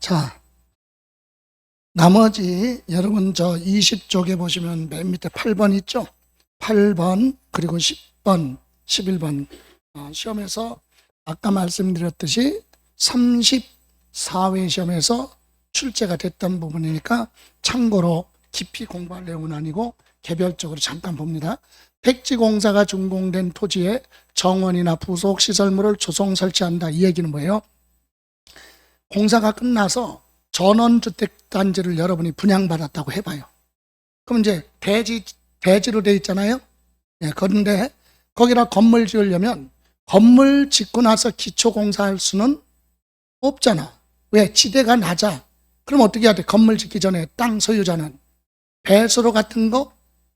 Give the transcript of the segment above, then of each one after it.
자, 나머지 여러분 저 20쪽에 보시면 맨 밑에 8번 있죠? 8번 그리고 10번, 11번 시험에서 아까 말씀드렸듯이 34회 시험에서 출제가 됐던 부분이니까 참고로 깊이 공부할 내용은 아니고 개별적으로 잠깐 봅니다. 택지공사가 준공된 토지에 정원이나 부속 시설물을 조성 설치한다. 이 얘기는 뭐예요? 공사가 끝나서 전원주택단지를 여러분이 분양받았다고 해봐요. 그럼 이제 대지로 돼 있잖아요. 그런데 거기다 건물 지으려면 건물 짓고 나서 기초공사할 수는 없잖아. 왜? 지대가 낮아. 그럼 어떻게 해야 돼? 건물 짓기 전에 땅 소유자는 배수로 같은 거,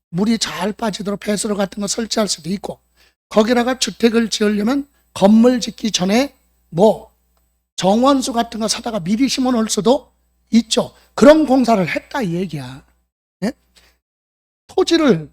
물이 잘 빠지도록 배수로 같은 거 설치할 수도 있고, 거기다가 주택을 지으려면 건물 짓기 전에 정원수 같은 거 사다가 미리 심어 놓을 수도 있죠. 그런 공사를 했다 이 얘기야. 예? 토지를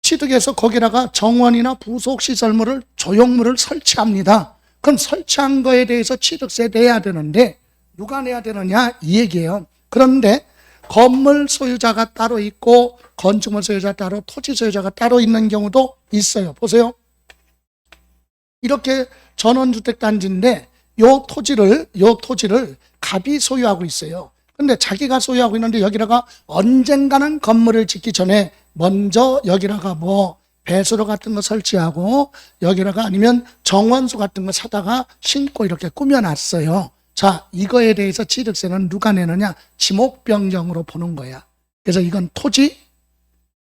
취득해서 거기다가 정원이나 부속시설물을 조형물을 설치합니다. 그럼 설치한 거에 대해서 취득세 내야 되는데 누가 내야 되느냐 이 얘기예요. 그런데 건물 소유자가 따로 있고 건축물 소유자 따로, 토지 소유자가 따로 있는 경우도 있어요. 보세요. 이렇게 전원주택단지인데 요 토지를 갑이 소유하고 있어요. 근데 자기가 소유하고 있는데 여기다가 언젠가는 건물을 짓기 전에 먼저 여기다가 배수로 같은 거 설치하고 여기다가 아니면 정원수 같은 거 사다가 심고 이렇게 꾸며놨어요. 자, 이거에 대해서 취득세는 누가 내느냐? 지목변경으로 보는 거야. 그래서 이건 토지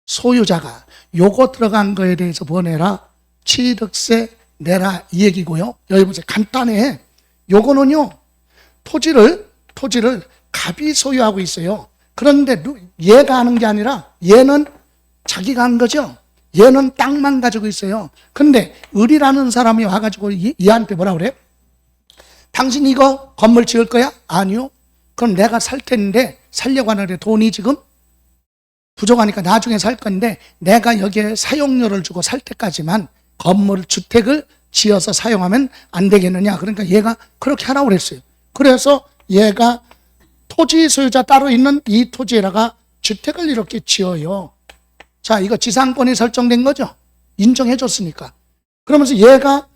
소유자가 요거 들어간 거에 대해서 뭐 내라? 취득세 내라 이 얘기고요. 여기 보세요. 간단해. 요거는요, 토지를 갑이 소유하고 있어요. 그런데 얘가 하는 게 아니라 얘는 자기가 한 거죠. 얘는 땅만 가지고 있어요. 근데 을이라는 사람이 와가지고 얘한테 뭐라 그래? 당신 이거 건물 지을 거야? 아니요. 그럼 내가 살 텐데 살려고 하는데 돈이 지금 부족하니까 나중에 살 건데 내가 여기에 사용료를 주고 살 때까지만 건물 주택을 지어서 사용하면 안 되겠느냐. 그러니까 얘가 그렇게 하라고 그랬어요. 그래서 얘가 토지 소유자 따로 있는 이 토지에다가 주택을 이렇게 지어요. 자, 이거 지상권이 설정된 거죠. 인정해 줬으니까. 그러면서 얘가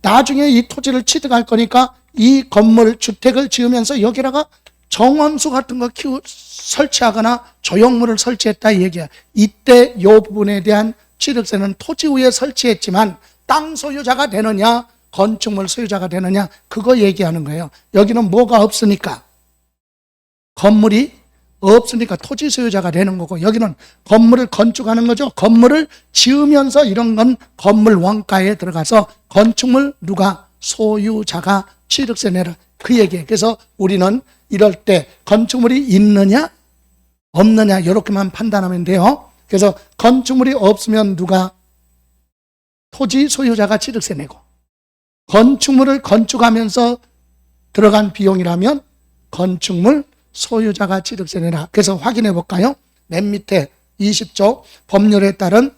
나중에 이 토지를 취득할 거니까 이 건물 주택을 지으면서 여기다가 정원수 같은 거 설치하거나 조형물을 설치했다 이 얘기야. 이때 이 부분에 대한 취득세는 토지 위에 설치했지만 땅 소유자가 되느냐 건축물 소유자가 되느냐 그거 얘기하는 거예요. 여기는 뭐가 없으니까 건물이 없으니까 토지 소유자가 되는 거고, 여기는 건물을 건축하는 거죠. 건물을 지으면서 이런 건 건물 원가에 들어가서 건축물 누가 소유자가 취득세 내라 그 얘기예요. 그래서 우리는 이럴 때 건축물이 있느냐 없느냐 이렇게만 판단하면 돼요. 그래서 건축물이 없으면 누가 토지 소유자가 취득세 내고, 건축물을 건축하면서 들어간 비용이라면 건축물 소유자가 취득세 내라. 그래서 확인해 볼까요? 맨 밑에 20조 법률에 따른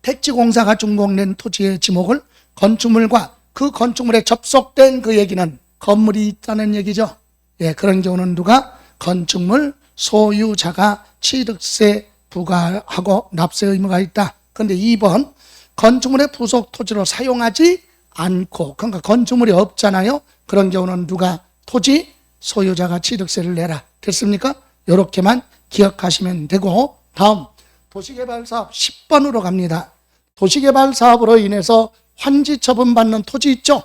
택지공사가 준공된 토지의 지목을 건축물과 그 건축물에 접속된 그 얘기는 건물이 있다는 얘기죠. 예, 그런 경우는 누가? 건축물 소유자가 취득세 부과하고 납세 의무가 있다. 그런데 2번 건축물의 부속 토지로 사용하지 않고, 그러니까 건축물이 없잖아요. 그런 경우는 누가? 토지 소유자가 취득세를 내라. 됐습니까? 이렇게만 기억하시면 되고, 다음 도시개발사업 10번으로 갑니다. 도시개발사업으로 인해서 환지처분받는 토지 있죠?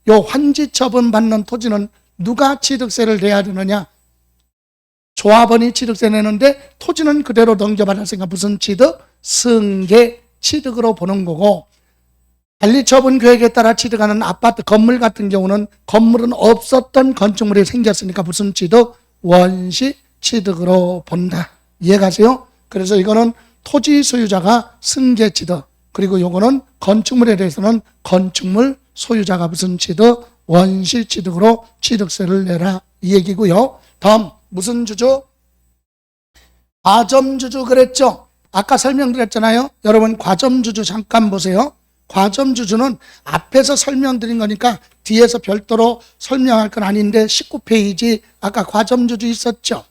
요 환지처분받는 토지는 누가 취득세를 내야 되느냐? 조합원이 취득세 내는데 토지는 그대로 넘겨받았으니까 무슨 취득? 승계 취득으로 보는 거고, 관리처분 계획에 따라 취득하는 아파트 건물 같은 경우는 건물은 없었던 건축물이 생겼으니까 무슨 취득? 원시 취득으로 본다. 이해가세요? 그래서 이거는 토지 소유자가 승계 취득, 그리고 요거는 건축물에 대해서는 건축물 소유자가 무슨 취득? 원시 취득으로 취득세를 내라 이 얘기고요. 다음 무슨 주주? 과점주주 그랬죠? 아까 설명드렸잖아요. 여러분 과점주주 잠깐 보세요. 과점주주는 앞에서 설명드린 거니까 뒤에서 별도로 설명할 건 아닌데 19페이지 아까 과점주주 있었죠?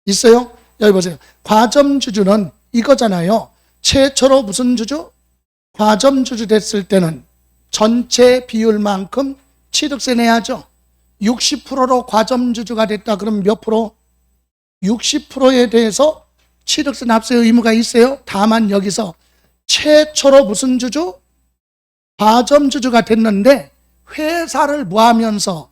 있어요? 여기 보세요. 과점주주는 이거잖아요. 최초로 무슨 주주? 과점주주 됐을 때는 전체 비율만큼 취득세 내야죠. 60%로 과점주주가 됐다 그러면 몇 프로? 60%에 대해서 취득세 납세 의무가 있어요. 다만 여기서 최초로 무슨 주주? 과점주주가 됐는데 회사를 무하면서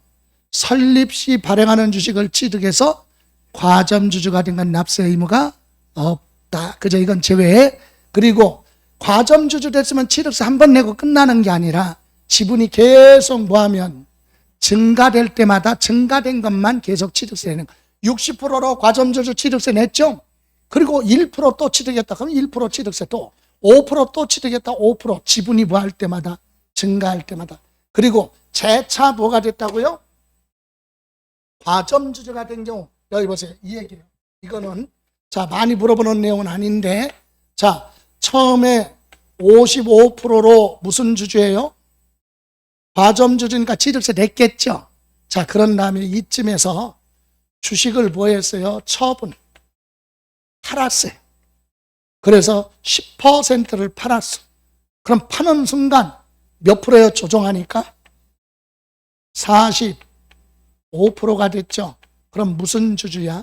설립 시 발행하는 주식을 취득해서 과점주주가 된 건 납세 의무가 없다. 그죠? 이건 제외. 그리고 과점주주 됐으면 취득세 한 번 내고 끝나는 게 아니라 지분이 계속 무하면 증가될 때마다 증가된 것만 계속 취득세 내는 거예요. 60%로 과점주주 취득세 냈죠? 그리고 1%또 취득했다 그러면 1% 취득세 또 5%또 취득했다 5% 지분이 무할 때마다 증가할 때마다. 그리고 재차 뭐가 됐다고요? 과점주주가 된 경우 여기 보세요. 이 얘기예요. 이거는 자 많이 물어보는 내용은 아닌데 자 처음에 55%로 무슨 주주예요? 과점주주니까 취득세 냈겠죠. 자 그런 다음에 이쯤에서 주식을 뭐 했어요? 처분 팔았어요. 그래서 10%를 팔았어. 그럼 파는 순간 몇 프로예요? 조정하니까 45%가 됐죠. 그럼 무슨 주주야?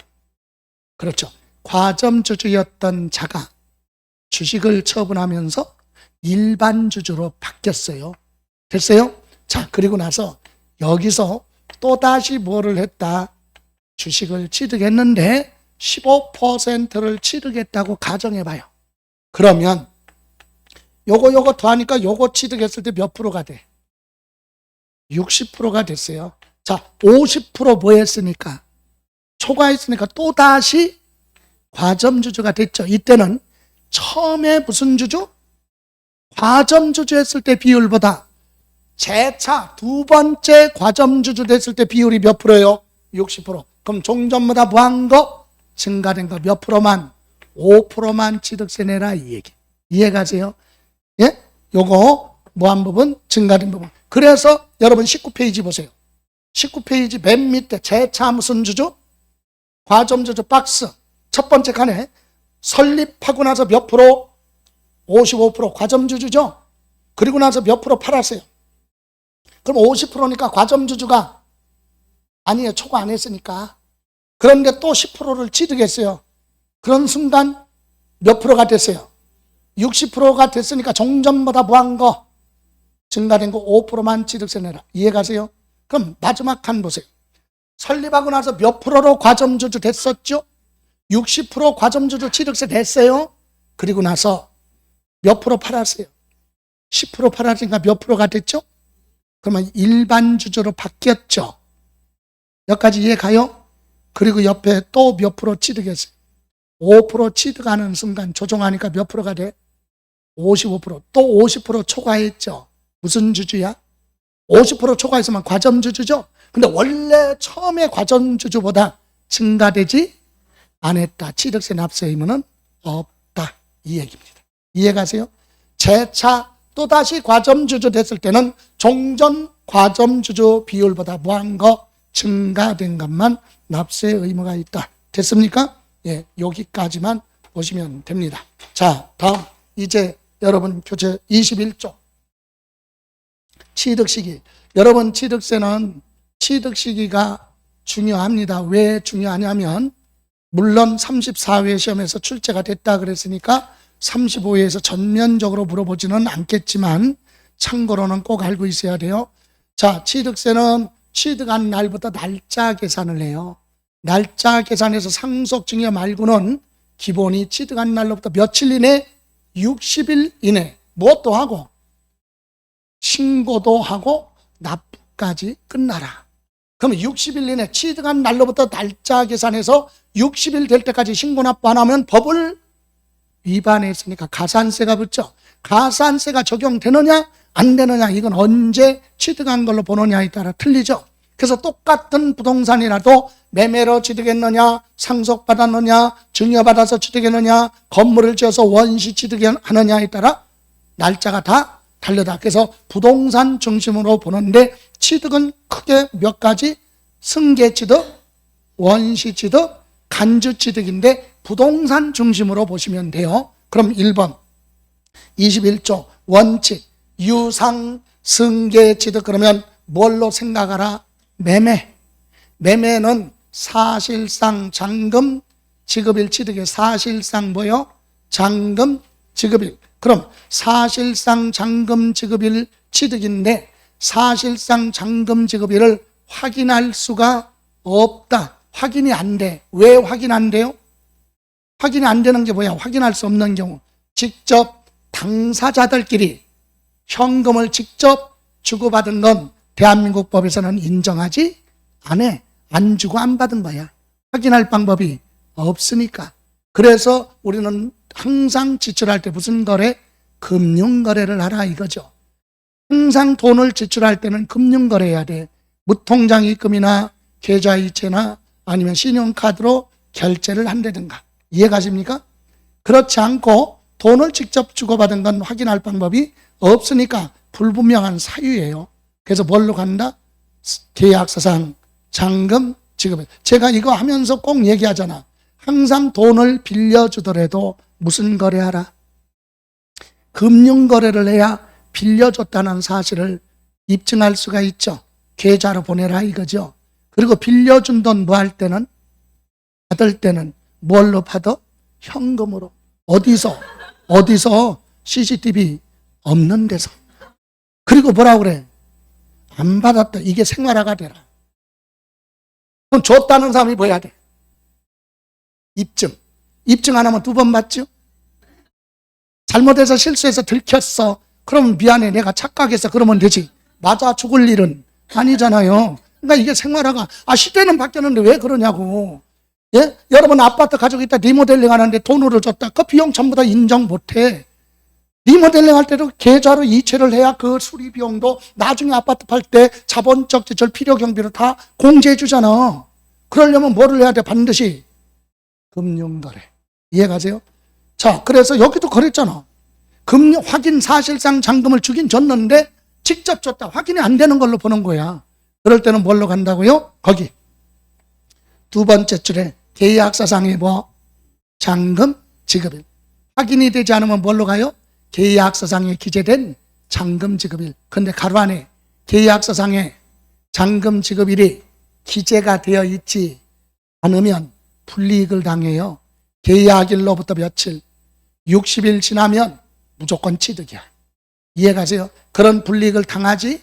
그렇죠. 과점주주였던 자가 주식을 처분하면서 일반 주주로 바뀌었어요. 됐어요? 자, 그리고 나서 여기서 또다시 뭐를 했다? 주식을 취득했는데 15%를 취득했다고 가정해봐요. 그러면 요거 더하니까 요거 취득했을 때 몇 프로가 돼? 60%가 됐어요. 자, 50% 뭐 했으니까? 초과했으니까 또다시 과점주주가 됐죠. 이때는 처음에 무슨 주주? 과점주주 했을 때 비율보다 재차 두 번째 과점주주 됐을 때 비율이 몇 프로예요? 60%. 그럼 종전보다 무한 거? 증가된 거 몇 프로만? 5%만 취득세 내라 이 얘기. 이해가세요? 예? 요거 무한 부분, 증가된 부분. 그래서 여러분 19페이지 보세요. 19페이지 맨 밑에 재차 무슨 주주? 과점주주 박스. 첫 번째 칸에 설립하고 나서 몇 프로? 55% 과점주주죠? 그리고 나서 몇 프로 팔았어요? 그럼 50%니까 과점주주가 아니에요. 초과 안 했으니까. 그런데 또 10%를 취득했어요. 그런 순간 몇 프로가 됐어요? 60%가 됐으니까 종전보다 무한 거 증가된 거 5%만 취득세 내라. 이해가세요? 그럼 마지막 칸 보세요. 설립하고 나서 몇 프로로 과점주주 됐었죠? 60% 과점주주 취득세 냈어요. 그리고 나서 몇 프로 팔았어요? 10% 팔았으니까 몇 프로가 됐죠? 그러면 일반 주주로 바뀌었죠. 여기까지 이해가요? 그리고 옆에 또 몇 프로 취득했어요? 5% 취득하는 순간 조정하니까 몇 프로가 돼? 55%. 또 50% 초과했죠. 무슨 주주야? 50% 초과했으면 과점주주죠. 근데 원래 처음에 과점주주보다 증가되지 않았다. 취득세 납세 의무는 없다. 이 얘기입니다. 이해가세요? 재차 또다시 과점주주 됐을 때는 종전 과점주주 비율보다 무한 거 증가된 것만 납세 의무가 있다. 됐습니까? 예, 여기까지만 보시면 됩니다. 자, 다음 이제 여러분 교재 21쪽 취득시기. 여러분 취득세는 취득시기가 중요합니다. 왜 중요하냐면 물론 34회 시험에서 출제가 됐다 그랬으니까 35회에서 전면적으로 물어보지는 않겠지만 참고로는 꼭 알고 있어야 돼요. 자, 취득세는 취득한 날부터 날짜 계산을 해요. 날짜 계산해서 상속증여 말고는 기본이 취득한 날로부터 며칠 이내? 60일 이내. 무엇도 하고 신고도 하고 납부까지 끝나라. 그럼 60일 이내 취득한 날로부터 날짜 계산해서 60일 될 때까지 신고 납부 안 하면 법을 위반했으니까 가산세가 붙죠. 가산세가 적용되느냐 안 되느냐 이건 언제 취득한 걸로 보느냐에 따라 틀리죠. 그래서 똑같은 부동산이라도 매매로 취득했느냐, 상속받았느냐, 증여받아서 취득했느냐, 건물을 지어서 원시 취득하느냐에 따라 날짜가 다 다르다. 그래서 부동산 중심으로 보는데 취득은 크게 몇 가지, 승계취득, 원시취득, 간주취득인데 부동산 중심으로 보시면 돼요. 그럼 1번 21조 원칙, 유상, 승계취득. 그러면 뭘로 생각하라? 매매. 매매는 사실상 잔금 지급일 취득의 사실상 뭐요? 잔금 지급일. 그럼 사실상 잔금 지급일 취득인데 사실상 잔금 지급일을 확인할 수가 없다. 확인이 안 돼. 왜 확인 안 돼요? 확인이 안 되는 게 뭐야? 확인할 수 없는 경우. 직접 당사자들끼리 현금을 직접 주고받은 건 대한민국 법에서는 인정하지 않아. 안 주고 안 받은 거야. 확인할 방법이 없으니까. 그래서 우리는 항상 지출할 때 무슨 거래? 금융거래를 하라 이거죠. 항상 돈을 지출할 때는 금융거래해야 돼. 무통장 입금이나 계좌이체나 아니면 신용카드로 결제를 한다든가. 이해가십니까? 그렇지 않고 돈을 직접 주고받은 건 확인할 방법이 없으니까 불분명한 사유예요. 그래서 뭘로 간다? 계약서상 잔금 지급. 제가 이거 하면서 꼭 얘기하잖아. 항상 돈을 빌려주더라도 무슨 거래하라? 금융거래를 해야 빌려줬다는 사실을 입증할 수가 있죠. 계좌로 보내라 이거죠. 그리고 빌려준 돈 뭐 할 때는, 받을 때는 뭘로 받아? 현금으로. 어디서? CCTV 없는 데서. 그리고 뭐라 그래? 안 받았다. 이게 생활화가 되라. 그럼 줬다는 사람이 뭐 해야 돼? 입증. 입증 안 하면 2번 받죠? 잘못해서 실수해서 들켰어. 그러면 미안해. 내가 착각했어. 그러면 되지. 맞아 죽을 일은 아니잖아요. 그러니까 이게 생활화가, 시대는 바뀌었는데 왜 그러냐고. 예? 여러분 아파트 가지고 있다 리모델링 하는데 돈으로 줬다. 그 비용 전부 다 인정 못 해. 리모델링 할 때도 계좌로 이체를 해야 그 수리 비용도 나중에 아파트 팔 때 자본적 지출 필요 경비로 다 공제해 주잖아. 그러려면 뭐를 해야 돼? 반드시 금융거래. 이해가세요? 자, 그래서 여기도 그랬잖아. 금융 확인 사실상 잔금을 주긴 줬는데 직접 줬다. 확인이 안 되는 걸로 보는 거야. 그럴 때는 뭘로 간다고요? 거기 2번째 줄에 계약서상의 뭐? 잔금 지급일. 확인이 되지 않으면 뭘로 가요? 계약서상에 기재된 잔금 지급일. 근데 가로 안에 계약서상에 잔금 지급일이 기재가 되어 있지 않으면 불이익을 당해요. 계약일로부터 며칠, 60일 지나면 무조건 취득이야. 이해가세요? 그런 불이익을 당하지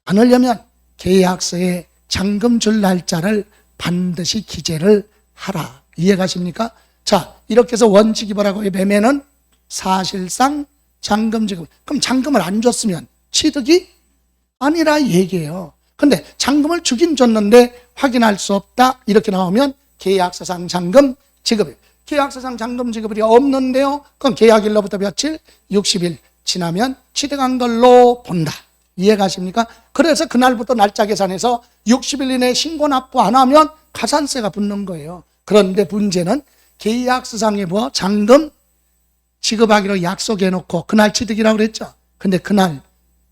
않으려면 계약서에 잔금 줄 날짜를 반드시 기재를 하라. 이해가십니까? 자, 이렇게 해서 원칙이 뭐라고요? 매매는 사실상 잔금 지급. 그럼 잔금을 안 줬으면 취득이 아니라 얘기예요. 근데 잔금을 주긴 줬는데 확인할 수 없다. 이렇게 나오면 계약서상 잔금 지급일. 계약서상 잔금 지급일이 없는데요. 그럼 계약일로부터 며칠? 60일 지나면 취득한 걸로 본다. 이해가십니까? 그래서 그날부터 날짜 계산해서 60일 이내에 신고 납부 안 하면 가산세가 붙는 거예요. 그런데 문제는 계약서상에 뭐 잔금 지급하기로 약속해 놓고 그날 취득이라고 그랬죠. 근데 그날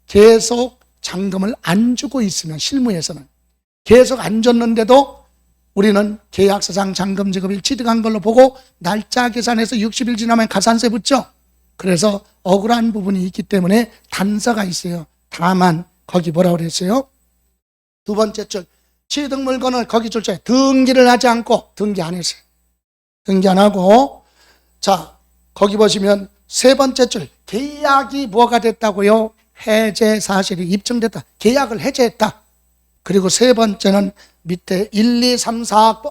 계속 잔금을 안 주고 있으면 실무에서는 계속 안 줬는데도 우리는 계약서상 잔금 지급일 취득한 걸로 보고 날짜 계산해서 60일 지나면 가산세 붙죠. 그래서 억울한 부분이 있기 때문에 단서가 있어요. 다만 거기 뭐라고 그랬어요? 2번째 줄 취득 물건을 거기 줄자에 등기를 하지 않고 등기 안 했어요. 등기 안 하고 자 거기 보시면 3번째 줄 계약이 뭐가 됐다고요? 해제 사실이 입증됐다. 계약을 해제했다. 그리고 3번째는 밑에 1, 2, 3, 4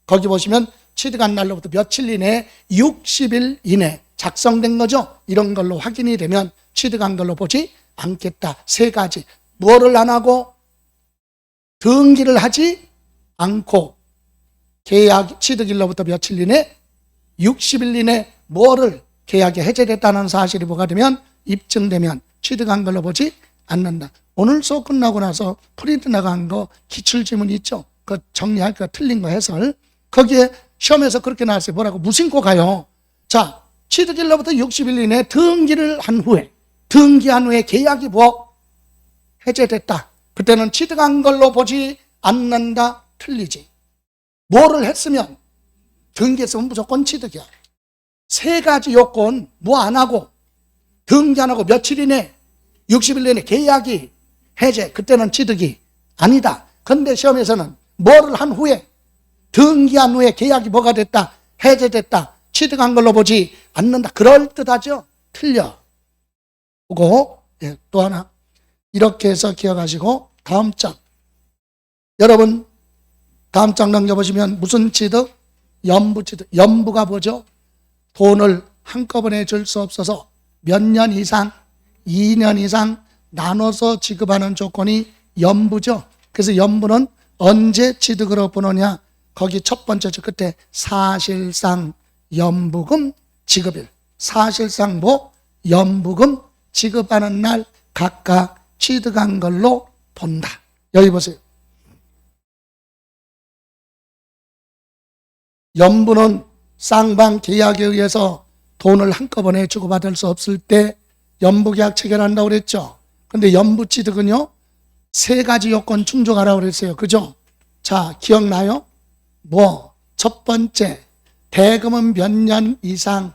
거기 보시면 취득한 날로부터 며칠 이내에 60일 이내 작성된 거죠. 이런 걸로 확인이 되면 취득한 걸로 보지 않겠다. 3가지. 뭐를 안 하고? 등기를 하지 않고 계약 취득일로부터 며칠 이내 60일 이내 뭐를 계약이 해제됐다는 사실이 뭐가 되면 입증되면 취득한 걸로 보지 않는다. 오늘 수업 끝나고 나서 프린트 나간 거 기출지문 있죠? 그 정리할 거 틀린 거 해설. 거기에 시험에서 그렇게 나왔어요. 뭐라고? 무심코 가요. 자, 취득일로부터 60일 이내에 등기를 한 후에 등기한 후에 계약이 뭐 해제됐다. 그때는 취득한 걸로 보지 않는다. 틀리지. 뭐를 했으면 등기했으면 무조건 취득이야. 세 가지 요건 뭐 안 하고 등기 안 하고 며칠 이내 60일 내내 계약이 해제, 그때는 취득이 아니다. 근데 시험에서는 뭐를 한 후에 등기한 후에 계약이 뭐가 됐다, 해제됐다, 취득한 걸로 보지 않는다. 그럴듯하죠? 틀려. 그거 또 하나 이렇게 해서 기억하시고 다음 장 여러분 다음 장 넘겨보시면 무슨 취득? 연부 취득. 연부가 뭐죠? 돈을 한꺼번에 줄 수 없어서 몇 년 이상, 2년 이상 나눠서 지급하는 조건이 연부죠. 그래서 연부는 언제 취득으로 보느냐? 거기 첫 번째 줄 끝에 사실상 연부금 지급일. 사실상 뭐? 연부금 지급하는 날 각각 취득한 걸로 본다. 여기 보세요. 연부는 쌍방 계약에 의해서 돈을 한꺼번에 주고받을 수 없을 때 연부계약 체결한다고 그랬죠. 근데 연부취득은요, 세 가지 요건 충족하라고 그랬어요. 그죠? 자, 기억나요? 뭐, 첫 번째, 대금은 몇 년 이상,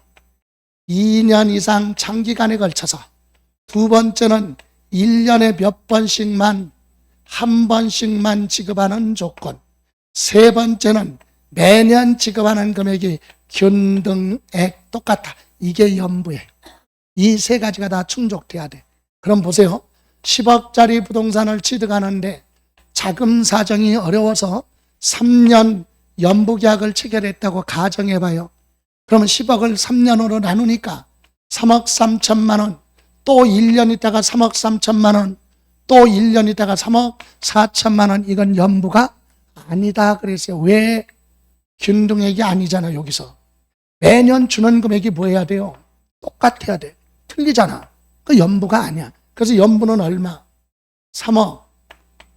2년 이상 장기간에 걸쳐서. 두 번째는 1년에 몇 번씩만, 한 번씩만 지급하는 조건. 세 번째는 매년 지급하는 금액이 균등액 똑같아. 이게 연부예요. 이 세 가지가 다 충족돼야 돼. 그럼 보세요. 10억짜리 부동산을 취득하는데 자금 사정이 어려워서 3년 연부계약을 체결했다고 가정해봐요. 그러면 10억을 3년으로 나누니까 3억 3천만 원, 또 1년 있다가 3억 3천만 원, 또 1년 있다가 3억 4천만 원. 이건 연부가 아니다 그랬어요. 왜? 균등액이 아니잖아. 여기서 매년 주는 금액이 뭐 해야 돼요? 똑같아야 돼. 틀리잖아. 그 연부가 아니야. 그래서 연부는 얼마? 3억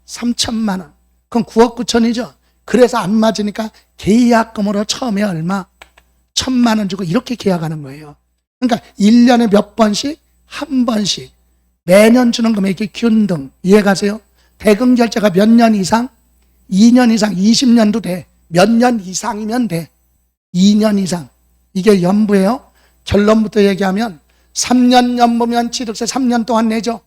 3천만 원. 그럼 9억 9천이죠. 그래서 안 맞으니까 계약금으로 처음에 얼마? 1,000만 원 주고 이렇게 계약하는 거예요. 그러니까 1년에 몇 번씩? 한 번씩 매년 주는 금액이 균등. 이해가세요? 대금 결제가 몇 년 이상? 2년 이상, 20년도 돼. 몇 년 이상이면 돼. 2년 이상. 이게 연부예요. 결론부터 얘기하면 3년 연부면 취득세 3년 동안 내죠.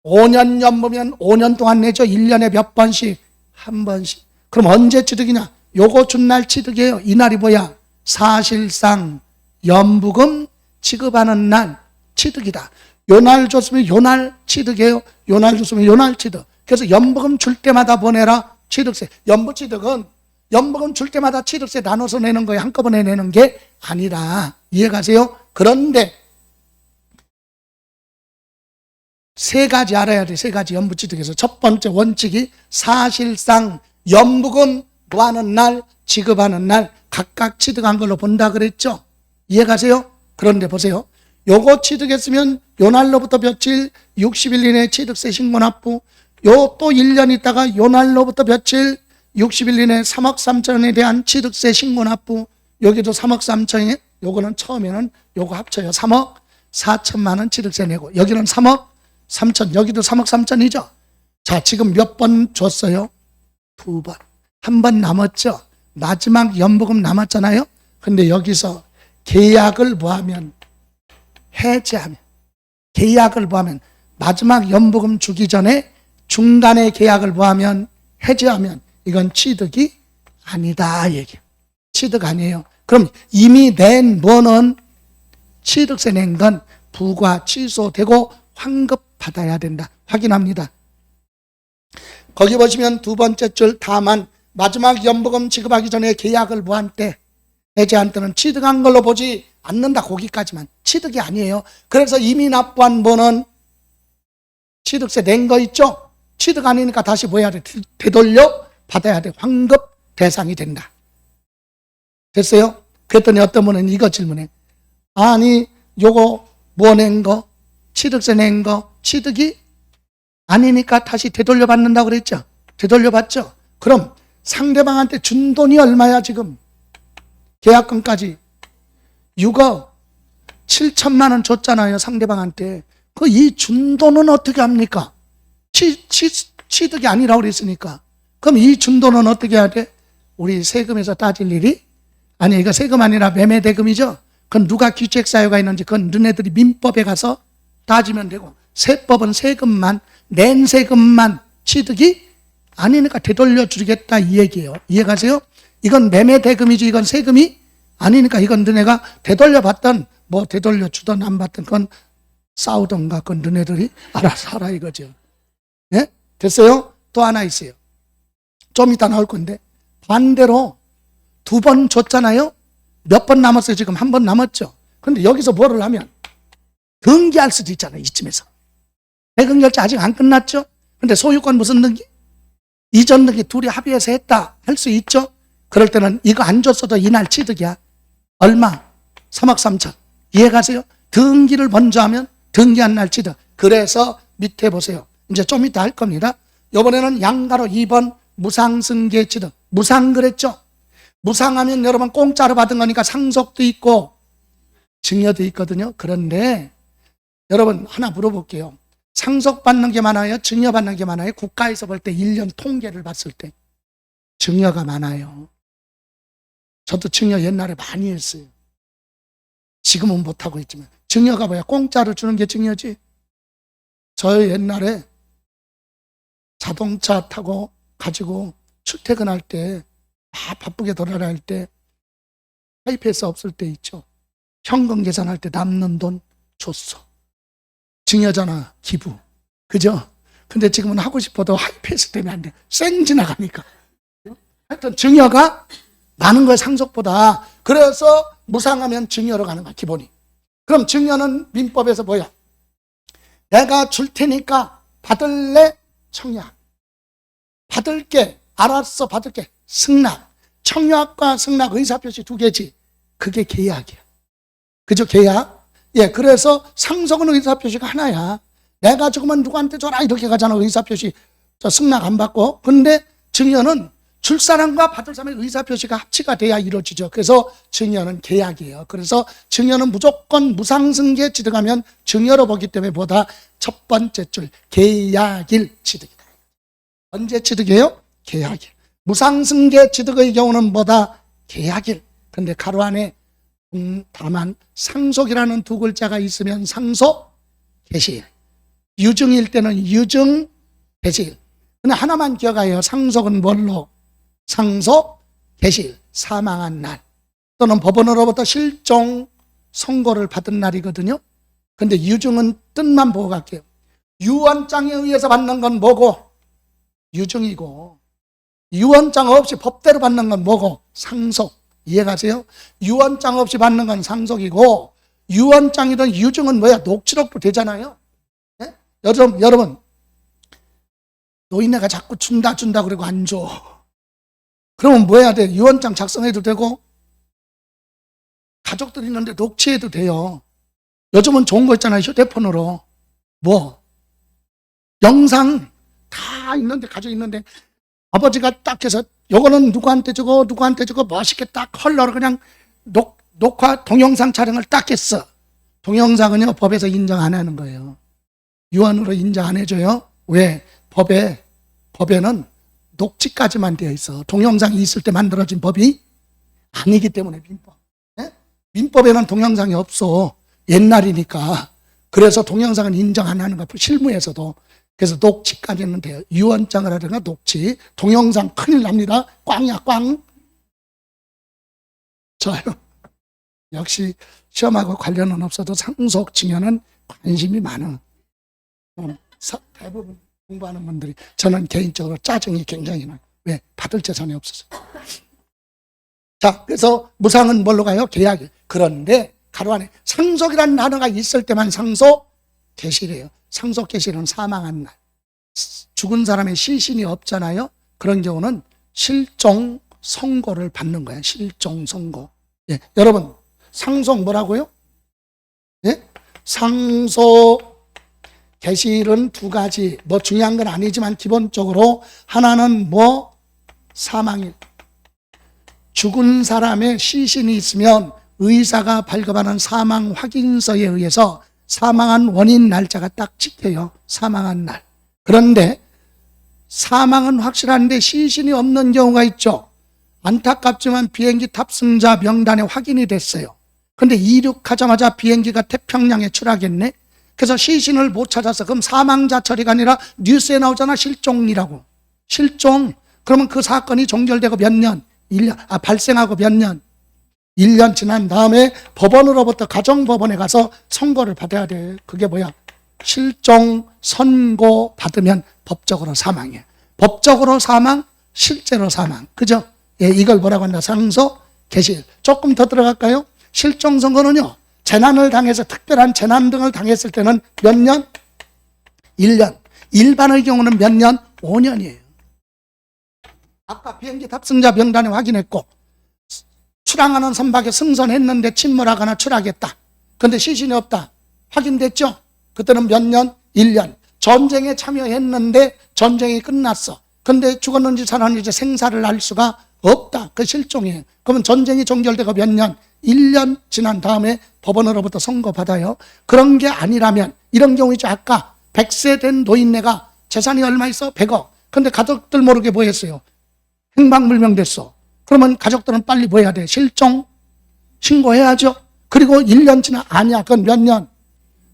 5년 연부면 5년 동안 내죠. 1년에 몇 번씩? 한 번씩. 그럼 언제 취득이냐? 요거 준 날 취득이에요. 이 날이 뭐야? 사실상 연부금 지급하는 날 취득이다. 요 날 줬으면 요 날 취득이에요. 요 날 줬으면 요 날 취득. 그래서 연부금 줄 때마다 보내라. 취득세. 연부 취득은 연부금 줄 때마다 취득세 나눠서 내는 거예요. 한꺼번에 내는 게 아니라. 이해가세요? 그런데 세 가지 알아야 돼. 세 가지 연부취득에서 첫 번째 원칙이 사실상 연부금 뭐하는 날, 지급하는 날 각각 취득한 걸로 본다 그랬죠. 이해가세요? 그런데 보세요. 요거 취득했으면 요 날로부터 며칠 60일 이내에 취득세 신고 납부, 요 또 1년 있다가 요 날로부터 며칠 60일 이내에 3억 3천에 대한 취득세 신고 납부. 여기도 3억 3천이, 요거는 처음에는 요거 합쳐요. 3억 4천만 원 취득세 내고, 여기는 3억 3천, 여기도 3억 3천이죠. 자, 지금 몇 번 줬어요? 2번. 한 번 남았죠. 마지막 연부금 남았잖아요. 근데 여기서 계약을 뭐하면? 해제하면. 계약을 뭐하면? 마지막 연부금 주기 전에 중간에 계약을 뭐하면? 해제하면 이건 취득이 아니다 얘기예요. 취득 아니에요. 그럼 이미 낸 뭐는 취득세 낸 건 부과 취소되고 환급받아야 된다. 확인합니다. 거기 보시면 두 번째 줄 다만 마지막 연부금 지급하기 전에 계약을 뭐한 때, 해제한 때는 취득한 걸로 보지 않는다. 거기까지만. 취득이 아니에요. 그래서 이미 납부한 뭐는 취득세 낸 거 있죠? 취득 아니니까 다시 뭐 해야 돼? 되돌려 받아야 돼. 환급 대상이 된다. 됐어요? 그랬더니 어떤 분은 이거 질문해. 아니, 요거 뭐 낸 거? 취득세 낸 거 취득이 아니니까 다시 되돌려 받는다고 그랬죠? 되돌려 받죠? 그럼 상대방한테 준 돈이 얼마야 지금? 계약금까지 6억 7천만 원 줬잖아요. 상대방한테. 그 이 준도는 어떻게 합니까? 취득이 아니라고 그랬으니까. 그럼 이 준도는 어떻게 해야 돼? 우리 세금에서 따질 일이? 아니, 이거 세금 아니라 매매대금이죠? 그건 누가 기책사유가 있는지 그건 너네들이 민법에 가서 따지면 되고, 세법은 세금만, 낸 세금만 취득이 아니니까 되돌려 주겠다 이 얘기예요. 이해가세요? 이건 매매대금이지 이건 세금이 아니니까 이건 너네가 되돌려 받던 뭐 되돌려 주던 안 받던 그건 싸우던가 그건 너네들이 알아서 하라 이거죠. 예? 됐어요? 또 하나 있어요. 좀 이따 나올 건데 반대로 2번 줬잖아요. 몇 번 남았어요? 지금 1번 남았죠. 근데 여기서 뭐를 하면 등기할 수도 있잖아요. 이쯤에서 대금결제 아직 안 끝났죠. 근데 소유권 무슨 등기? 이전 등기 둘이 합의해서 했다 할 수 있죠. 그럴 때는 이거 안 줬어도 이날 취득이야. 얼마? 3억 3천. 이해가세요? 등기를 먼저 하면 등기한 날 취득. 그래서 밑에 보세요. 이제 좀 이따 할 겁니다. 이번에는 양가로 2번 무상승계 취득. 무상 그랬죠? 무상하면 여러분 공짜로 받은 거니까 상속도 있고 증여도 있거든요. 그런데 여러분 하나 물어볼게요. 상속받는 게 많아요? 증여받는 게 많아요? 국가에서 볼 때 1년 통계를 봤을 때 증여가 많아요. 저도 증여 옛날에 많이 했어요. 지금은 못하고 있지만 증여가 뭐야? 공짜로 주는 게 증여지. 저 옛날에 자동차 타고 가지고 출퇴근할 때 바쁘게 돌아다닐 때 하이패스 없을 때 있죠. 현금 계산할 때 남는 돈 줬어. 증여잖아. 기부. 그죠? 근데 지금은 하고 싶어도 하이패스 때문에 안 돼. 쌩 지나가니까. 하여튼 증여가 많은 거예요. 상속보다. 그래서 무상하면 증여로 가는 거야. 기본이. 그럼 증여는 민법에서 뭐야? 내가 줄 테니까 받을래? 청약. 받을게. 알았어. 받을게. 승낙. 청약과 승낙 의사표시 2개지. 그게 계약이야. 그죠? 계약. 예, 그래서 상속은 의사표시가 하나야. 내가 죽으면 누구한테 줘라 이렇게 가잖아. 의사표시. 저 승낙 안 받고. 근데 증여는 줄 사람과 받을 사람의 의사표시가 합치가 돼야 이루어지죠. 그래서 증여는 계약이에요. 그래서 증여는 무조건 무상승계 취득하면 증여로 보기 때문에 보다 첫 번째 줄 계약일 취득이다. 언제 취득이에요? 계약일. 무상승계 취득의 경우는 뭐다? 계약일. 근데 가로 안에 다만 상속이라는 2글자가 있으면 상속 개시일. 유증일 때는 유증 개시일. 근데 하나만 기억해요. 상속은 뭘로? 상속 개시일. 사망한 날 또는 법원으로부터 실종 선고를 받은 날이거든요. 근데 유증은 뜻만 보고 갈게요. 유언장에 의해서 받는 건 뭐고? 유증이고, 유언장 없이 법대로 받는 건 뭐고? 상속. 이해가세요? 유언장 없이 받는 건 상속이고, 유언장이든 유증은 뭐야? 녹취록도 되잖아요. 네? 여러분 노인네가 자꾸 준다 그러고 안 줘. 그러면 뭐 해야 돼? 유언장 작성해도 되고 가족들 있는데 녹취해도 돼요. 요즘은 좋은 거 있잖아요. 휴대폰으로 뭐 영상 다 있는데, 가족 있는데 아버지가 딱 해서 요거는 누구한테 주고 멋있게 딱 컬러로 그냥 녹화 동영상 촬영을 딱 했어. 동영상은요 법에서 인정 안 하는 거예요. 유언으로 인정 안 해줘요. 왜? 법에는 녹취까지만 되어 있어. 동영상이 있을 때 만들어진 법이 아니기 때문에 민법. 네? 민법에는 동영상이 없어. 옛날이니까. 그래서 동영상은 인정 안 하는 거 실무에서도. 그래서 녹취까지는 돼요. 유언장을 하든가 녹취. 동영상 큰일 납니다. 꽝이야 꽝. 좋아요. 역시 시험하고 관련은 없어도 상속 증여는 관심이 많아. 대부분 공부하는 분들이. 저는 개인적으로 짜증이 굉장히 나요. 왜? 받을 재산이 없어서. 자, 그래서 무상은 뭘로 가요? 계약이. 그런데 가로 안에 상속이라는 단어가 있을 때만 상속 개시래요. 상속 개시는 사망한 날. 죽은 사람의 시신이 없잖아요. 그런 경우는 실종 선고를 받는 거예요. 실종 선고. 예, 여러분 상속 뭐라고요? 예? 상속 개시일은 2가지. 뭐 중요한 건 아니지만 기본적으로 하나는 뭐? 사망일. 죽은 사람의 시신이 있으면 의사가 발급하는 사망 확인서에 의해서 사망한 원인 날짜가 딱 찍혀요. 사망한 날. 그런데 사망은 확실한데 시신이 없는 경우가 있죠. 안타깝지만 비행기 탑승자 명단에 확인이 됐어요. 근데 이륙하자마자 비행기가 태평양에 추락했네. 그래서 시신을 못 찾아서, 그럼 사망자 처리가 아니라 뉴스에 나오잖아, 실종이라고. 실종. 그러면 그 사건이 종결되고 몇 년? 1년. 발생하고 몇 년? 1년 지난 다음에 법원으로부터 가정법원에 가서 선고를 받아야 돼. 그게 뭐야? 실종 선고 받으면 법적으로 사망이에요. 법적으로 사망, 실제로 사망. 그죠? 예, 이걸 뭐라고 한다? 상소 개시. 조금 더 들어갈까요? 실종 선고는요, 재난을 당해서 특별한 재난 등을 당했을 때는 몇 년? 1년. 일반의 경우는 몇 년? 5년이에요. 아까 비행기 탑승자 명단에 확인했고, 출항하는 선박에 승선했는데 침몰하거나 추락했다. 그런데 시신이 없다. 확인됐죠? 그때는 몇 년? 1년. 전쟁에 참여했는데 전쟁이 끝났어. 근데 죽었는지 살았는지 생사를 알 수가 없다. 그 실종이에요. 그러면 전쟁이 종결되고 몇 년? 1년 지난 다음에 법원으로부터 선고받아요. 그런 게 아니라면, 이런 경우 있죠. 아까 100세 된 노인네가 재산이 얼마 있어? 100억. 근데 가족들 모르게 뭐 했어요? 행방불명됐어. 그러면 가족들은 빨리 뭐 해야 돼? 실종 신고해야죠. 그리고 1년 지나, 아니야, 그건 몇 년?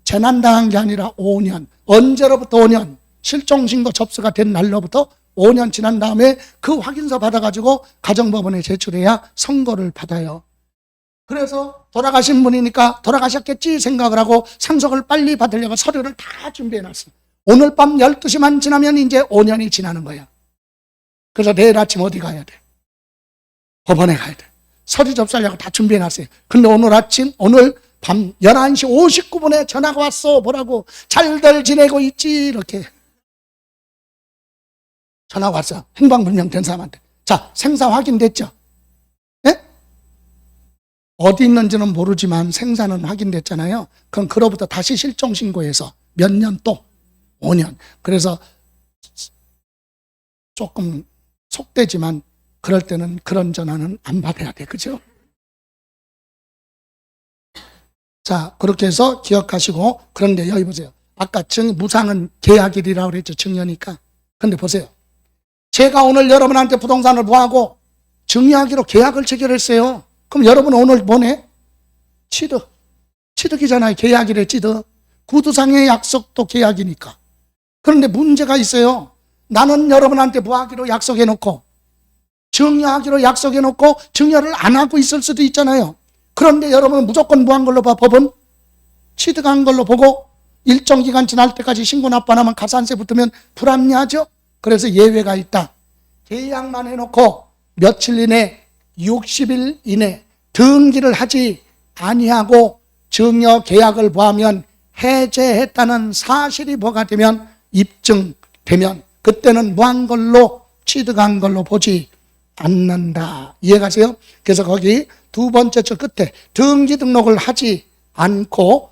재난당한 게 아니라 5년. 언제로부터 5년? 실종신고 접수가 된 날로부터 5년 지난 다음에 그 확인서 받아가지고 가정법원에 제출해야 선고를 받아요. 그래서 돌아가신 분이니까 돌아가셨겠지 생각을 하고 상속을 빨리 받으려고 서류를 다 준비해놨어요. 오늘 밤 12시만 지나면 이제 5년이 지나는 거야. 그래서 내일 아침 어디 가야 돼? 법원에 가야 돼. 서류 접수하려고 다 준비해놨어요. 근데 오늘 아침, 오늘 밤 11시 59분에 전화가 왔어. 뭐라고? 잘들 지내고 있지? 이렇게 전화가 왔어. 행방불명 된 사람한테. 자, 생사 확인됐죠? 예? 어디 있는지는 모르지만 생사는 확인됐잖아요. 그럼 그로부터 다시 실종신고해서 몇 년 또? 5년. 그래서 조금 속되지만 그럴 때는 그런 전화는 안 받아야 돼. 그죠? 자, 그렇게 해서 기억하시고, 그런데 여기 보세요. 아까 무상은 계약일이라고 그랬죠. 증여니까. 근데 보세요. 제가 오늘 여러분한테 부동산을 뭐하고 증여하기로 계약을 체결했어요. 그럼 여러분 오늘 뭐네? 취득. 취득이잖아요. 계약일에 취득. 구두상의 약속도 계약이니까. 그런데 문제가 있어요. 나는 여러분한테 뭐하기로 약속해놓고 증여하기로 약속해놓고 증여를 안 하고 있을 수도 있잖아요. 그런데 여러분은 무조건 뭐한 걸로 봐? 법은 취득한 걸로 보고 일정 기간 지날 때까지 신고 납부 안 하면 가산세 붙으면 불합리하죠. 그래서 예외가 있다. 계약만 해놓고 며칠 이내 60일 이내 등기를 하지 아니하고 증여 계약을 보하면 해제했다는 사실이 뭐가 되면 입증되면 그때는 뭐한 걸로 취득한 걸로 보지 않는다. 이해가세요? 그래서 거기 두 번째 줄 끝에 등기 등록을 하지 않고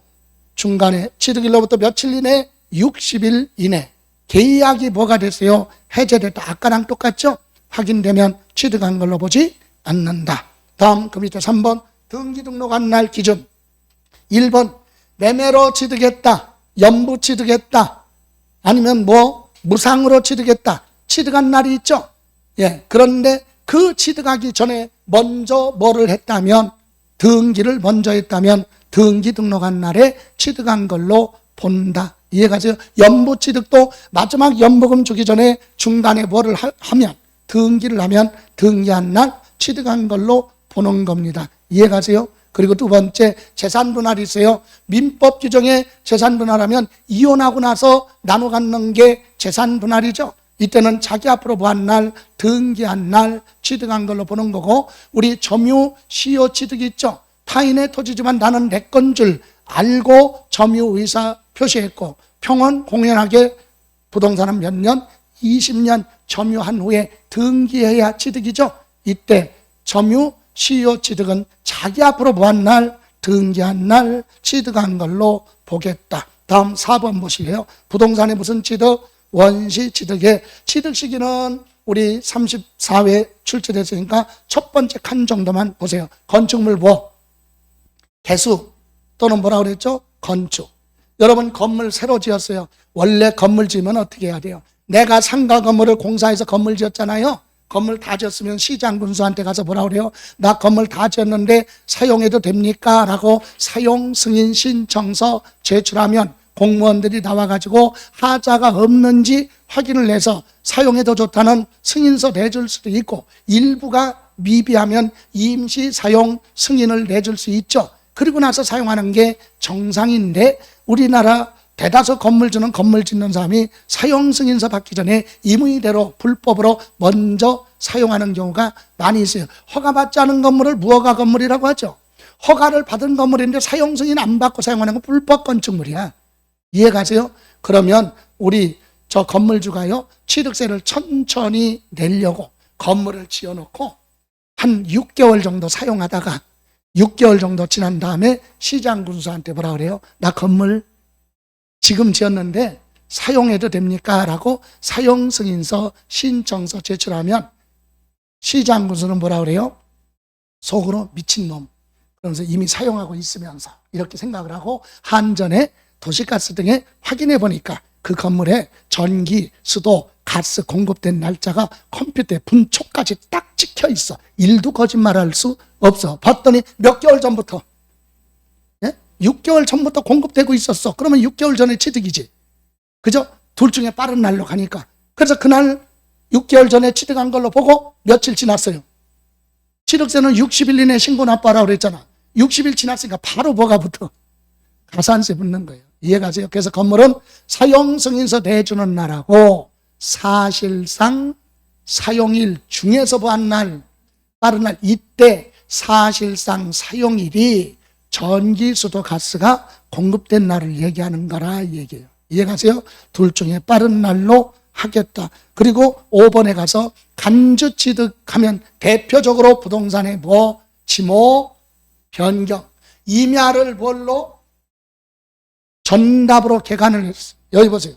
중간에 취득일로부터 며칠 이내 60일 이내 계약이 뭐가 됐어요? 해제됐다. 아까랑 똑같죠? 확인되면 취득한 걸로 보지 않는다. 다음 그 밑에 3번 등기 등록한 날 기준. 1번 매매로 취득했다. 연부 취득했다. 아니면 뭐 무상으로 취득했다. 취득한 날이 있죠? 예. 그런데 그 취득하기 전에 먼저 뭐를 했다면, 등기를 먼저 했다면 등기 등록한 날에 취득한 걸로 본다. 이해가세요? 연부 취득도 마지막 연부금 주기 전에 중간에 뭐를 하면, 등기를 하면 등기한 날 취득한 걸로 보는 겁니다. 이해가세요? 그리고 두 번째 재산 분할이 있어요. 민법 규정에 재산 분할하면 이혼하고 나서 나눠 갖는 게 재산 분할이죠. 이때는 자기 앞으로 보한 날, 등기한 날 취득한 걸로 보는 거고, 우리 점유 시효 취득이 있죠. 타인의 토지지만 나는 내 건 줄 알고 점유 의사 표시했고, 평원 공연하게 부동산은 몇 년? 20년 점유한 후에 등기해야 취득이죠. 이때 점유 시효 취득은 자기 앞으로 보한 날, 등기한 날 취득한 걸로 보겠다. 다음 4번 보실래요? 부동산에 무슨 취득? 원시 취득의 취득 시기는 우리 34회 출제됐으니까 첫 번째 칸 정도만 보세요. 건축물 뭐? 개수 또는 뭐라고 그랬죠? 건축. 여러분 건물 새로 지었어요. 원래 건물 지으면 어떻게 해야 돼요? 내가 상가 건물을 공사해서 건물 지었잖아요. 건물 다 지었으면 시장 군수한테 가서 뭐라 그래요? 나 건물 다 지었는데 사용해도 됩니까? 라고 사용 승인 신청서 제출하면 공무원들이 나와가지고 하자가 없는지 확인을 해서 사용해도 좋다는 승인서 내줄 수도 있고, 일부가 미비하면 임시 사용 승인을 내줄 수 있죠. 그리고 나서 사용하는 게 정상인데, 우리나라 대다수 건물주는 건물 짓는 사람이 사용 승인서 받기 전에 임의대로 불법으로 먼저 사용하는 경우가 많이 있어요. 허가받지 않은 건물을 무허가 건물이라고 하죠. 허가를 받은 건물인데 사용 승인 안 받고 사용하는 건 불법 건축물이야. 이해가세요? 그러면 우리 저 건물주가요, 취득세를 천천히 내려고 건물을 지어놓고 한 6개월 정도 사용하다가 6개월 정도 지난 다음에 시장 군수한테 뭐라 그래요? 나 건물 지금 지었는데 사용해도 됩니까? 라고 사용 승인서 신청서 제출하면 시장 군수는 뭐라 그래요? 속으로 미친놈, 그러면서 이미 사용하고 있으면서 이렇게 생각을 하고 한전에 도시가스 등에 확인해 보니까 그 건물에 전기, 수도, 가스 공급된 날짜가 컴퓨터에 분초까지 딱 찍혀 있어. 일도 거짓말할 수 없어. 봤더니 몇 개월 전부터, 6개월 전부터 공급되고 있었어. 그러면 6개월 전에 취득이지. 그죠? 둘 중에 빠른 날로 가니까. 그래서 그날 6개월 전에 취득한 걸로 보고 며칠 지났어요. 취득세는 60일 이내에 신고 납부하라고 그랬잖아. 60일 지났으니까 바로 뭐가 붙어? 가산세 붙는 거예요. 이해가세요? 그래서 건물은 사용 승인서 내주는 날하고 사실상 사용일 중에서 보한 날, 빠른 날, 이때 사실상 사용일이 전기, 수도, 가스가 공급된 날을 얘기하는 거라 얘기해요. 이해가세요? 둘 중에 빠른 날로 하겠다. 그리고 5번에 가서 간주 취득하면 대표적으로 부동산의 뭐, 지목, 변경, 임야를 뭘로? 전답으로 개간을 했어요. 여기 보세요.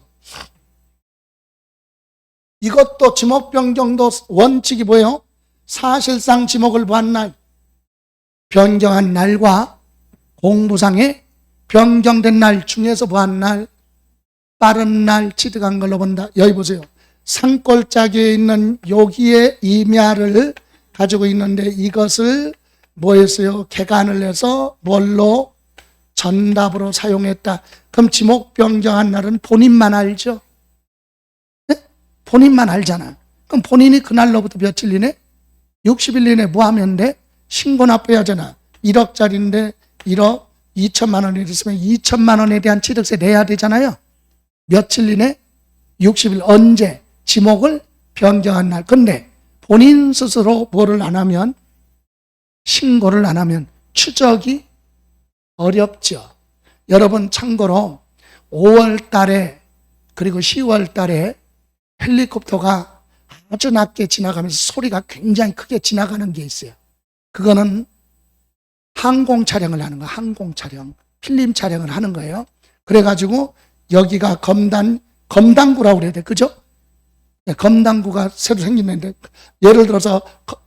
이것도 지목 변경도 원칙이 뭐예요? 사실상 지목을 보한 날, 변경한 날과 공부상에 변경된 날 중에서 보한 날, 빠른 날 취득한 걸로 본다. 여기 보세요. 산골짜기에 있는 여기에 임야를 가지고 있는데 이것을 뭐 했어요? 개간을 해서 뭘로? 전답으로 사용했다. 그럼 지목 변경한 날은 본인만 알죠? 네? 본인만 알잖아. 그럼 본인이 그날로부터 며칠 이내? 60일 이내 뭐 하면 돼? 신고 납부해야 되잖아. 1억짜리인데 1억 2천만 원이 있으면 2천만 원에 대한 취득세 내야 되잖아요. 며칠 이내? 60일. 언제? 지목을 변경한 날. 근데 본인 스스로 뭐를 안 하면, 신고를 안 하면 추적이 어렵죠. 여러분 참고로 5월 달에 그리고 10월 달에 헬리콥터가 아주 낮게 지나가면서 소리가 굉장히 크게 지나가는 게 있어요. 그거는 항공 촬영을 하는 거예요. 항공 촬영, 필름 촬영을 하는 거예요. 그래가지고 여기가 검단구라고 그래야 돼. 그죠? 검단구가 새로 생겼는데, 예를 들어서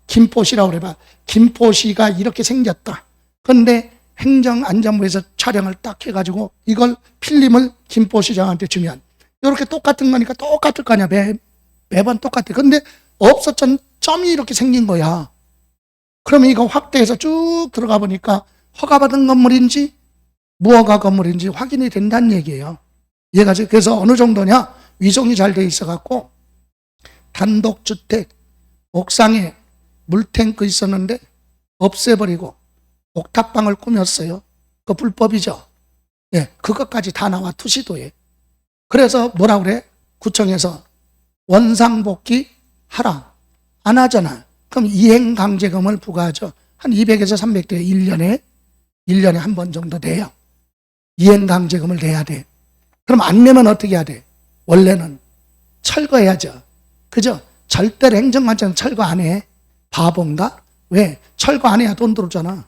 김포시라고 그래봐. 김포시가 이렇게 생겼다. 그런데 행정안전부에서 촬영을 딱 해가지고 이걸 필름을 김포시장한테 주면 이렇게 똑같은 거니까 똑같을 거 아니야. 매번 똑같아. 근데 없었던 점이 이렇게 생긴 거야. 그러면 이거 확대해서 쭉 들어가 보니까 허가받은 건물인지 무허가 건물인지 확인이 된다는 얘기예요. 얘가 그래서 어느 정도냐? 위송이 잘 돼 있어갖고 단독주택 옥상에 물탱크 있었는데 없애버리고 옥탑방을 꾸몄어요. 그거 불법이죠. 예, 그것까지 다 나와 투시도에. 그래서 뭐라 그래? 구청에서 원상복귀 하라. 안 하잖아. 그럼 이행강제금을 부과하죠. 한 200에서 300대 1년에 한 번 정도 돼요. 이행강제금을 내야 돼. 그럼 안 내면 어떻게 해야 돼? 원래는 철거해야죠. 그죠? 절대로 행정관청은 철거 안 해. 바본가? 왜? 철거 안 해야 돈 들어오잖아.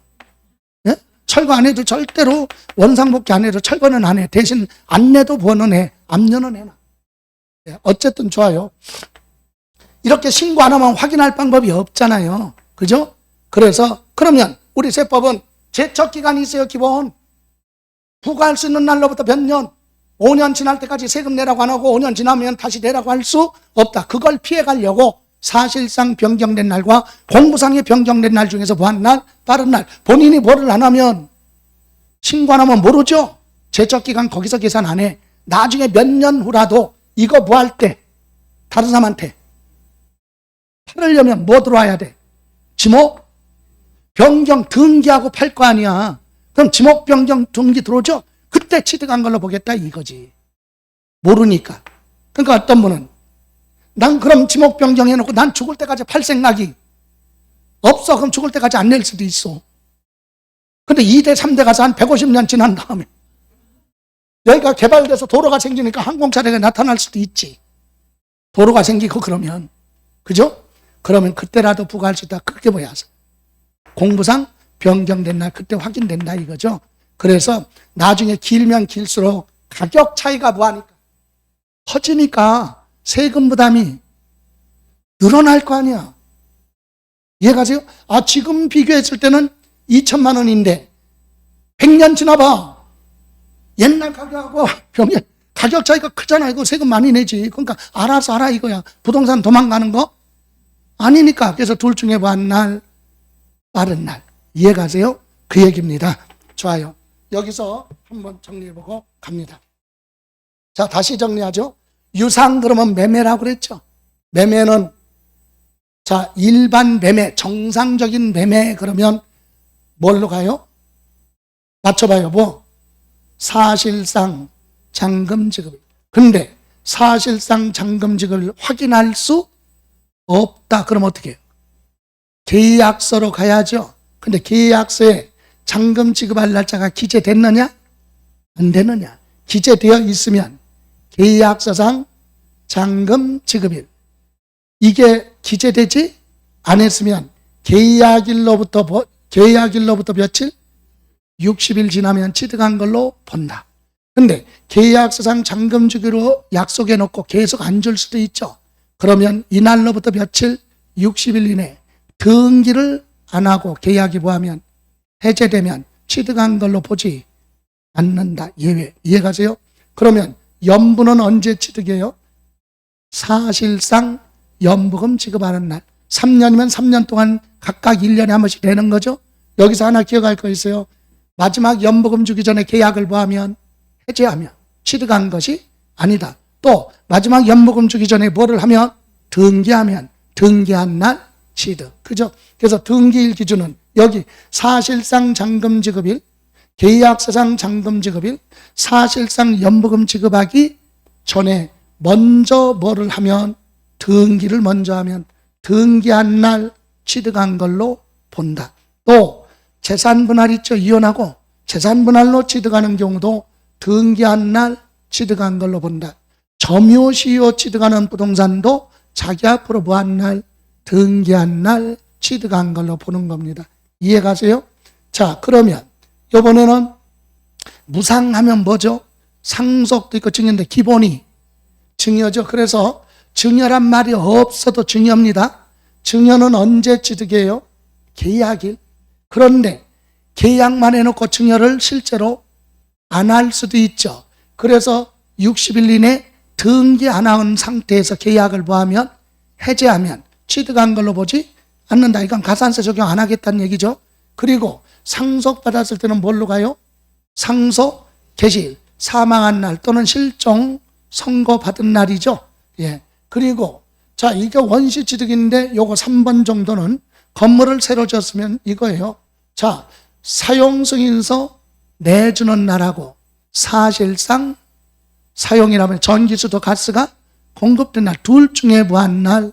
예? 철거 안 해도 절대로 원상복귀 안 해도 철거는 안 해. 대신 안 내도 번은 해. 압류는 해놔. 예, 어쨌든 좋아요. 이렇게 신고 안 하면 확인할 방법이 없잖아요. 그죠? 그래서 그러면 우리 세법은 제척기간이 있어요. 기본 부과할 수 있는 날로부터 몇 년, 5년 지날 때까지 세금 내라고 안 하고 5년 지나면 다시 내라고 할 수 없다. 그걸 피해가려고 사실상 변경된 날과 공무상에 변경된 날 중에서 뭐한 날? 다른 날. 본인이 뭐를 안 하면 신고 안 하면 모르죠. 제척기간 거기서 계산 안 해. 나중에 몇 년 후라도 이거 뭐 할 때 다른 사람한테 팔으려면 뭐 들어와야 돼? 지목 변경 등기하고 팔 거 아니야. 그럼 지목 변경 등기 들어오죠? 그때 취득한 걸로 보겠다 이거지. 모르니까. 그러니까 어떤 분은 난 그럼 지목 변경해놓고 난 죽을 때까지 팔 생각이 없어. 그럼 죽을 때까지 안 낼 수도 있어. 근데 2대 3대 가서 한 150년 지난 다음에 여기가 개발돼서 도로가 생기니까 항공차량이 나타날 수도 있지. 도로가 생기고 그러면. 그죠? 그러면 그때라도 부과할 수 있다. 그게 뭐야? 공부상 변경된 날 그때 확인된다 이거죠. 그래서 나중에 길면 길수록 가격 차이가 뭐하니까 커지니까 세금 부담이 늘어날 거 아니야. 이해가세요? 아, 지금 비교했을 때는 2천만 원인데 100년 지나봐. 옛날 가격하고 병행 가격 차이가 크잖아. 이거 세금 많이 내지. 그러니까 알아서 알아 이거야. 부동산 도망가는 거 아니니까. 그래서 둘 중에 뭐한 날, 빠른 날. 이해가세요? 그 얘기입니다. 좋아요. 여기서 한번 정리해보고 갑니다. 자, 다시 정리하죠. 유상 그러면 매매라고 그랬죠. 매매는 자, 일반 매매, 정상적인 매매 그러면 뭘로 가요? 맞춰봐요. 뭐? 사실상 잔금 지급. 근데 사실상 잔금 지급을 확인할 수 없다. 그럼 어떻게 해요? 계약서로 가야죠. 근데 계약서에 잔금 지급할 날짜가 기재됐느냐? 안 되느냐? 기재되어 있으면 계약서상 잔금 지급일. 이게 기재되지 않았으면 계약일로부터 며칠? 60일 지나면 취득한 걸로 본다. 근데 계약서상 잔금 주기로 약속해 놓고 계속 안 줄 수도 있죠. 그러면 이날로부터 며칠? 60일 이내 등기를 안 하고 계약이 뭐하면 해제되면 취득한 걸로 보지 않는다. 예외. 이해가세요? 그러면 연부는 언제 취득해요? 사실상 연부금 지급하는 날. 3년이면 3년 동안 각각 1년에 한 번씩 되는 거죠. 여기서 하나 기억할 거 있어요. 마지막 연부금 주기 전에 계약을 뭐하면 해제하면 취득한 것이 아니다. 또 마지막 연부금 주기 전에 뭐를 하면 등기하면 등기한 날 취득. 그죠? 그래서 등기일 기준은 여기 사실상 잔금 지급일, 계약서상 잔금 지급일, 사실상 연부금 지급하기 전에 먼저 뭐를 하면 등기를 먼저 하면 등기한 날 취득한 걸로 본다. 또 재산 분할 있죠. 이혼하고 재산 분할로 취득하는 경우도 등기한 날 취득한 걸로 본다. 점유시효 취득하는 부동산도 자기 앞으로 뭐한 날 등기한 날 취득한 걸로 보는 겁니다. 이해가세요? 자, 그러면 이번에는 무상하면 뭐죠? 상속도 있고 증여인데 기본이 증여죠. 그래서 증여란 말이 없어도 증여입니다. 증여는 언제 취득해요? 계약일. 그런데 계약만 해놓고 증여를 실제로 안 할 수도 있죠. 그래서 60일 이내 등기 안 한 상태에서 계약을 뭐하면 해제하면 취득한 걸로 보지 않는다. 이건 가산세 적용 안 하겠다는 얘기죠. 그리고 상속받았을 때는 뭘로 가요? 상속 개시일, 사망한 날 또는 실종 선고받은 날이죠. 예. 그리고 자, 이게 원시 취득인데 요거 3번 정도는 건물을 새로 지었으면 이거예요. 자, 사용 승인서 내주는 날하고 사실상 사용이라면 전기수도 가스가 공급된 날 둘 중에 뭐한 날?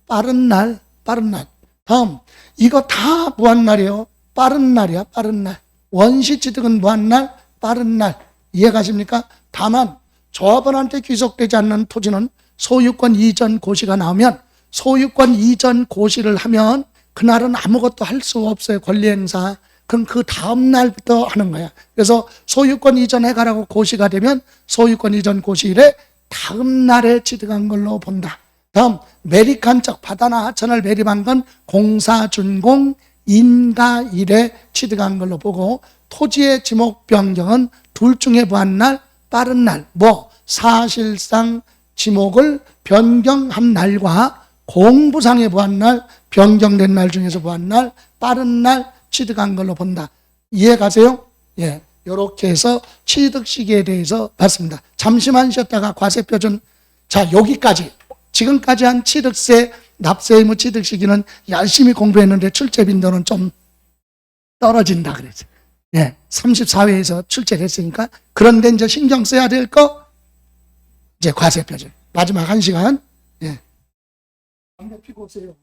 빠른 날, 빠른 날. 다음 이거 다 뭐한 날이에요? 빠른 날이야, 빠른 날. 원시 취득은 뭐한 날? 빠른 날. 이해가십니까? 다만 조합원한테 귀속되지 않는 토지는 소유권 이전 고시가 나오면 소유권 이전 고시를 하면 그날은 아무것도 할 수 없어요. 권리행사. 그럼 그 다음 날부터 하는 거야. 그래서 소유권 이전해가라고 고시가 되면 소유권 이전 고시일에 다음 날에 취득한 걸로 본다. 다음 매립한 척 바다나 하천을 매립한 건 공사 준공 인가일에 취득한 걸로 보고 토지의 지목 변경은 둘 중에 뭐한 날, 빠른 날, 뭐 사실상 지목을 변경한 날과 공부상에 뭐한 날, 변경된 날 중에서 뭐한 날, 빠른 날 취득한 걸로 본다. 이해 가세요? 예. 이렇게 해서 취득 시기에 대해서 봤습니다. 잠시만 쉬었다가 과세표준. 자, 여기까지. 지금까지 한 취득세, 납세 의무 취득 시기는 열심히 공부했는데 출제 빈도는 좀 떨어진다 그랬죠. 예. 34회에서 출제를 했으니까. 그런데 이제 신경 써야 될 거, 이제 과세표준. 마지막 1시간. 예. 담배 피고 오세요.